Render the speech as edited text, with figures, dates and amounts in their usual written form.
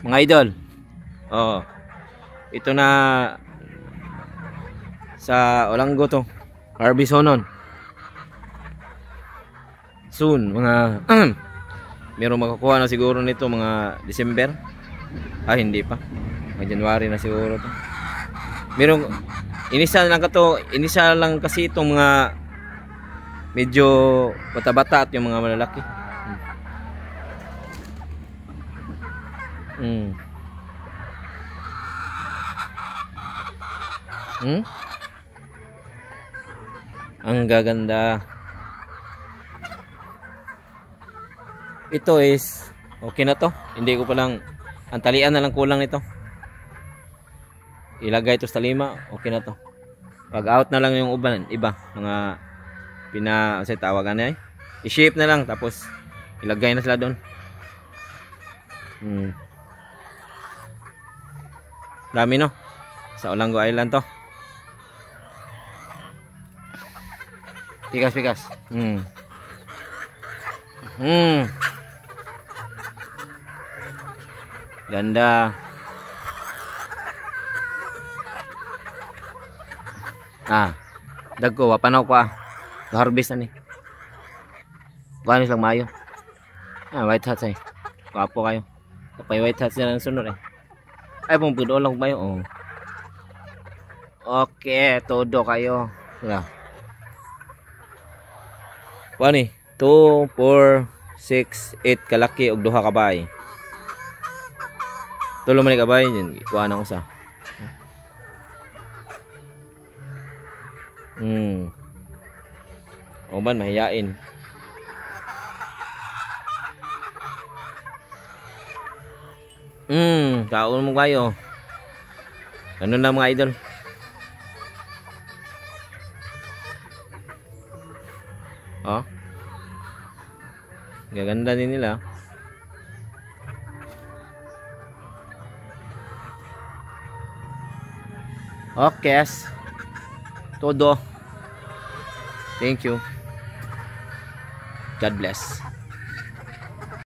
Mga idol. Oh. Ito na sa Olanggo to. Harbisonon. Soon mga meron makakuha na siguro nito mga December. Hindi pa. Mga January na siguro to. Meron inisa lang kasi itong mga medyo bata-bata at yung mga malalaki. Ang gaganda. Ito is okay na to. Hindi ko pa lang ang talian na lang kulang nito. Ilagay ito sa talima, okay na to. Pag out na lang yung iba mga sa tawagan ay i-shape na lang tapos ilagay na sila doon. Dami no. Sa Olanggo Island to. Pikas. Ganda. Dagko wapanaw ko harvest na ni. Wanis lang mayo. White hats ay. Wapo kayo. Kapay white hats na lang sunod eh. Ay pong pudo lang mayo. Okay, todo kayo. Wani 2, 4, 6, 8 kalaki og duha ka bay. Tulo man ka bay din kuha na usa. Oman mahiyain. Kaon mo kayo. Ano na mga idol? Gaganda din nila. Okay. Todo. Thank you. God bless.